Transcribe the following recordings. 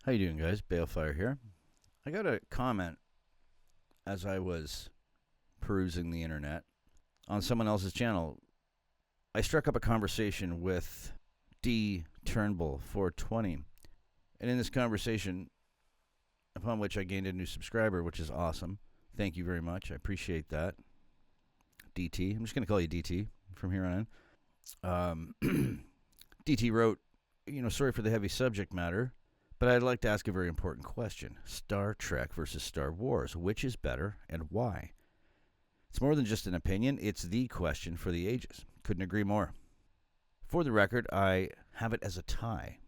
How you doing, guys? Balefire here. I got a comment as I was perusing the internet on someone else's channel. I struck up a conversation with D Turnbull 420, and in this conversation, upon which I gained a new subscriber, which is awesome. Thank you very much. I appreciate that. DT. I'm just going to call you DT from here on in. DT wrote, sorry for the heavy subject matter, but I'd like to ask a very important question. Star Trek versus Star Wars. Which is better and why? It's more than just an opinion. It's the question for the ages. Couldn't agree more. For the record, I have it as a tie.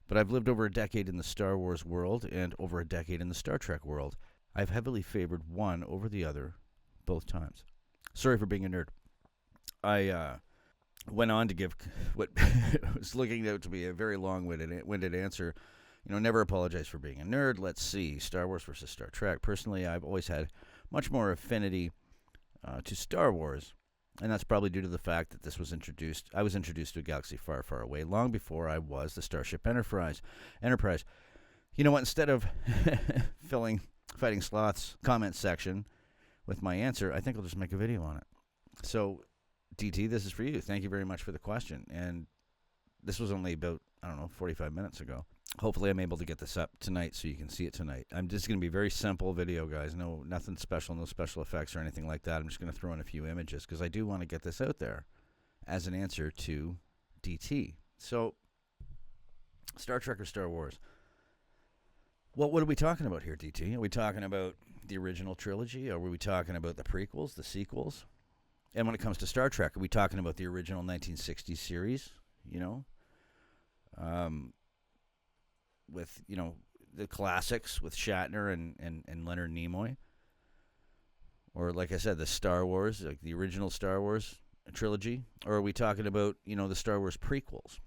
But I've lived over a decade in the Star Wars world and over a decade in the Star Trek world. I've heavily favored one over the other both times. Sorry for being a nerd. I went on to give what was looking out to be a very long-winded answer. Never apologize for being a nerd. Let's see. Star Wars versus Star Trek. Personally, I've always had much more affinity to Star Wars. And that's probably due to the fact that I was introduced to a galaxy far, far away, long before I was the Starship Enterprise. You know what? Instead of filling Fighting Sloth's comment section with my answer, I think I'll just make a video on it. So, DT, this is for you. Thank you very much for the question. And this was only about, 45 minutes ago. Hopefully I'm able to get this up tonight so you can see it tonight. I'm just going to be a very simple video, guys. Nothing special, no special effects or anything like that. I'm just going to throw in a few images because I do want to get this out there as an answer to DT. So, Star Trek or Star Wars? Well, what are we talking about here, DT? Are we talking about the original trilogy? Or are we talking about the prequels, the sequels? And when it comes to Star Trek, are we talking about the original 1960s series, with, the classics with Shatner and Leonard Nimoy? Or, like I said, the Star Wars, like the original Star Wars trilogy? Or are we talking about, the Star Wars prequels?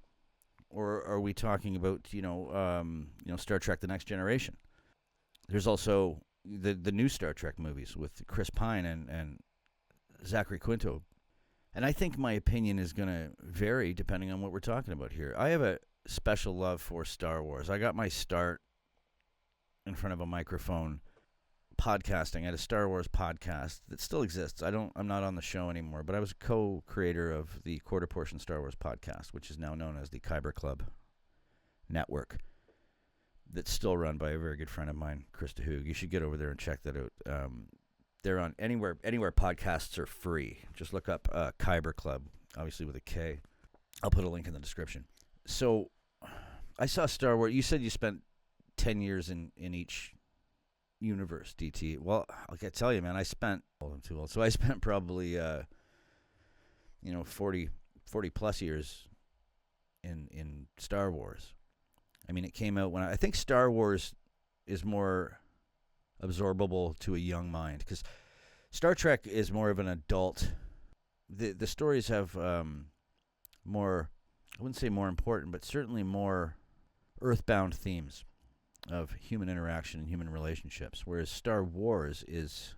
Or are we talking about, Star Trek The Next Generation? There's also the new Star Trek movies with Chris Pine and Zachary Quinto. And I think my opinion is going to vary depending on what we're talking about here. I have a special love for Star Wars. I got my start in front of a microphone podcasting at a Star Wars podcast that still exists. I'm not on the show anymore, but I was a co-creator of the Quarter Portion Star Wars podcast, which is now known as the Kyber Club Network. That's still run by a very good friend of mine, Chris DeHoog. You should get over there and check that out. They're on anywhere podcasts are free. Just look up Kyber Club, obviously with a K. I'll put a link in the description. So I saw Star Wars. You said you spent 10 years in each universe, DT. Well, I can tell you, man, I'm too old. So I spent probably 40 plus years in Star Wars. I mean, it came out when I think Star Wars is more absorbable to a young mind, because Star Trek is more of an adult. The stories have more, I wouldn't say more important, but certainly more earthbound themes of human interaction and human relationships, whereas Star Wars is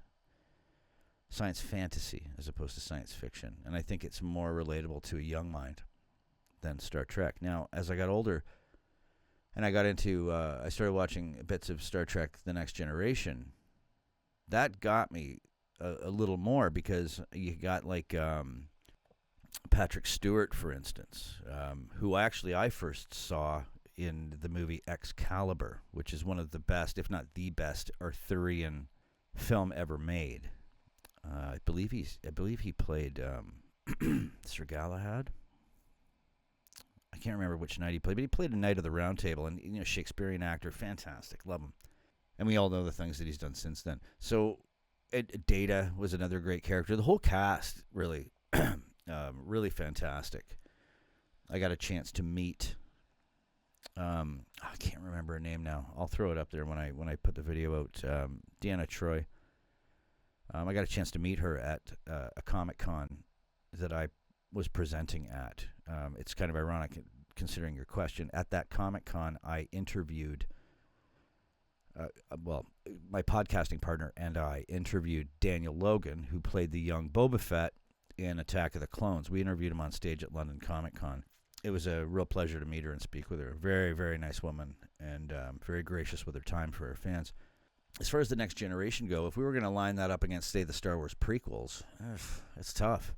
science fantasy as opposed to science fiction, and I think it's more relatable to a young mind than Star Trek. Now, as I got older and I got into, I started watching bits of Star Trek The Next Generation, that got me a little more, because you got like Patrick Stewart, for instance, who actually I first saw in the movie Excalibur, which is one of the best, if not the best, Arthurian film ever made. I believe he played Sir Galahad. I can't remember which knight he played, but he played a Knight of the Round Table, and Shakespearean actor, fantastic, love him. And we all know the things that he's done since then. So, Data was another great character. The whole cast really, really fantastic. I got a chance to meet. I can't remember her name now. I'll throw it up there when I put the video out. Deanna Troi. I got a chance to meet her at a Comic-Con that I was presenting at. It's kind of ironic considering your question. At that Comic-Con, I interviewed, my podcasting partner and I interviewed Daniel Logan, who played the young Boba Fett in Attack of the Clones. We interviewed him on stage at London Comic-Con. it was a real pleasure to meet her and speak with her. Very, very nice woman, and very gracious with her time for her fans. As far as the next generation go, if we were going to line that up against, say, the Star Wars prequels, it's tough.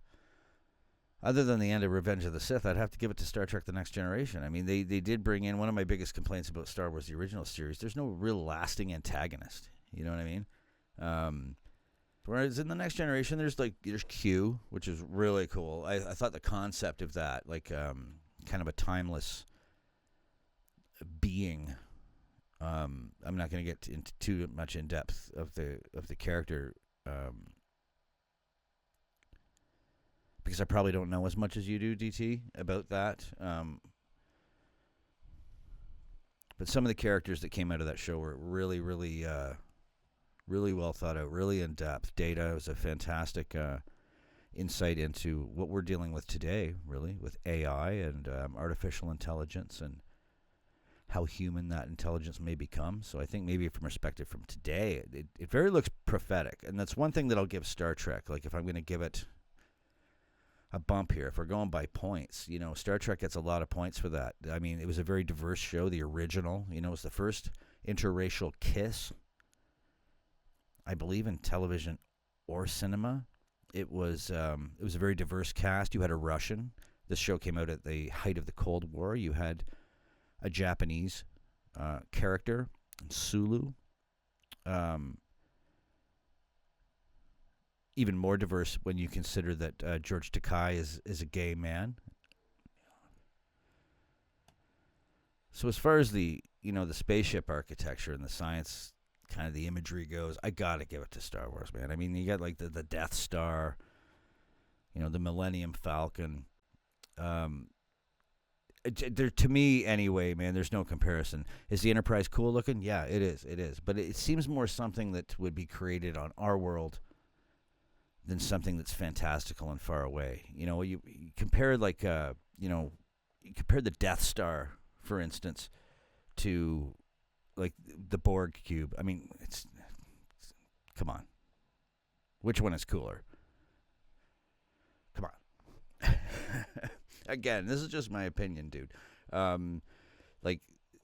Other than the end of Revenge of the Sith, I'd have to give it to Star Trek The Next Generation. I mean, they did bring in one of my biggest complaints about Star Wars, the original series. There's no real lasting antagonist. You know what I mean? Whereas in The Next Generation, there's Q, which is really cool. I thought the concept of that, kind of a timeless being. I'm not going to get into too much in depth of the character. Because I probably don't know as much as you do, DT, about that. But some of the characters that came out of that show were really, really, really well thought out, really in depth. Data was a fantastic insight into what we're dealing with today, really, with AI and artificial intelligence and how human that intelligence may become. So I think maybe from perspective from today, it very looks prophetic. And that's one thing that I'll give Star Trek. Like if I'm going to give it a bump here, if we're going by points, Star Trek gets a lot of points for that. I mean, it was a very diverse show. The original, it was the first interracial kiss, I believe, in television or cinema. It was a very diverse cast. You had a Russian. This show came out at the height of the Cold War. You had a Japanese character, Sulu. Even more diverse when you consider that George Takei is a gay man. So as far as the spaceship architecture and the science, kind of the imagery goes, I gotta give it to Star Wars, man. I mean, you got the Death Star, the Millennium Falcon. To me, anyway, man, there's no comparison. Is the Enterprise cool looking? Yeah, it is. It is, but it seems more something that would be created on our world than something that's fantastical and far away. You compare you compare the Death Star, for instance, to the Borg cube. I mean, it's come on. Which one is cooler? Come on. Again, this is just my opinion, dude.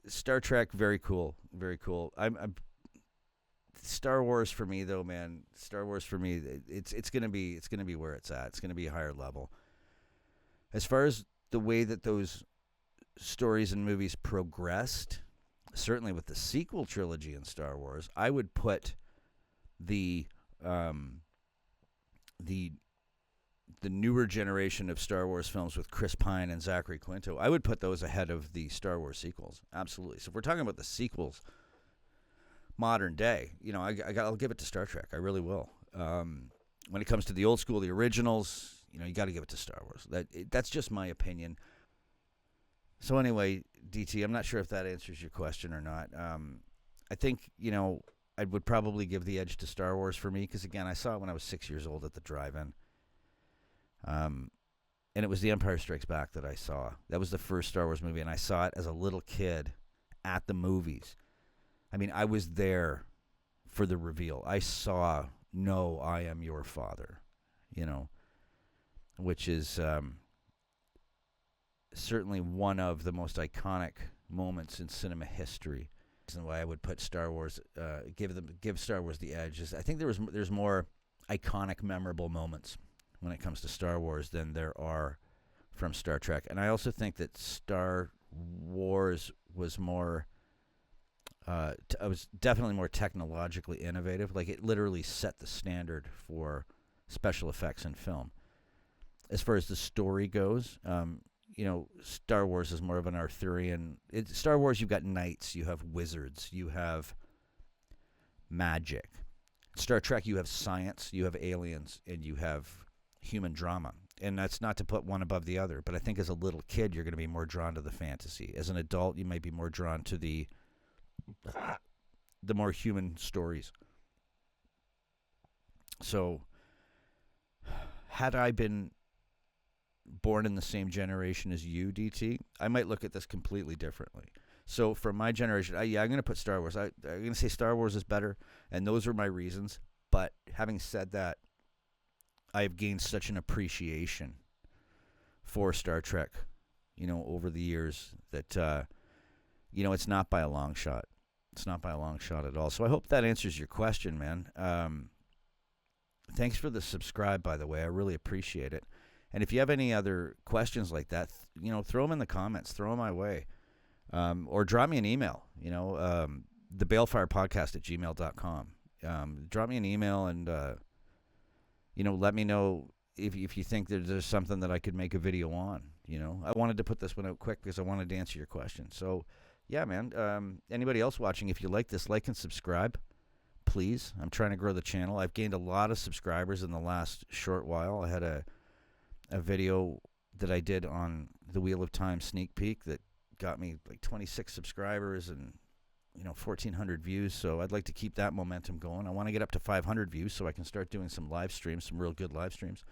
Star Trek, very cool, very cool. I'm Star Wars for me, though, man. Star Wars for me, it's gonna be where it's at. It's gonna be a higher level. As far as the way that those stories and movies progressed, certainly with the sequel trilogy in Star Wars, I would put the newer generation of Star Wars films with Chris Pine and Zachary Quinto. I would put those ahead of the Star Wars sequels. Absolutely. So if we're talking about the sequels, modern day, I'll give it to Star Trek. I really will. When it comes to the old school, the originals, you got to give it to Star Wars. That's just my opinion. So anyway, DT, I'm not sure if that answers your question or not. I think, I would probably give the edge to Star Wars for me because, again, I saw it when I was 6 years old at the drive-in. And it was The Empire Strikes Back that I saw. That was the first Star Wars movie, and I saw it as a little kid at the movies. I mean, I was there for the reveal. I saw, "No, I am your father," which is certainly one of the most iconic moments in cinema history. And why I would put Star Wars, give Star Wars the edge is I think there's more iconic, memorable moments when it comes to Star Wars than there are from Star Trek. And I also think that Star Wars was more, was definitely more technologically innovative. Like it literally set the standard for special effects in film. As far as the story goes, Star Wars is more of an Arthurian. Star Wars, you've got knights, you have wizards, you have magic. Star Trek, you have science, you have aliens, and you have human drama. And that's not to put one above the other, but I think as a little kid, you're going to be more drawn to the fantasy. As an adult, you might be more drawn to the more human stories. So, had I been born in the same generation as you, DT, I might look at this completely differently. So from my generation, I'm going to put Star Wars. I'm going to say Star Wars is better, and those are my reasons. But having said that, I have gained such an appreciation for Star Trek, over the years that, it's not by a long shot. It's not by a long shot at all. So I hope that answers your question, man. Thanks for the subscribe, by the way. I really appreciate it. And if you have any other questions like that, throw them in the comments. Throw them my way. Or drop me an email, thebalefirepodcast@gmail.com. Drop me an email and, let me know if you think that there's something that I could make a video on. I wanted to put this one out quick because I wanted to answer your question. So, yeah, man. Anybody else watching, if you like this, like and subscribe, please. I'm trying to grow the channel. I've gained a lot of subscribers in the last short while. I had a video that I did on the Wheel of Time sneak peek that got me like 26 subscribers and 1,400 views. So I'd like to keep that momentum going. I want to get up to 500 views so I can start doing some live streams, some real good live streams.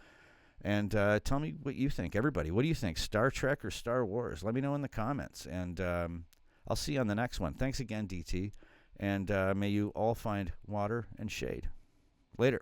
And tell me what you think. Everybody, what do you think? Star Trek or Star Wars? Let me know in the comments. And I'll see you on the next one. Thanks again, DT. And may you all find water and shade. Later.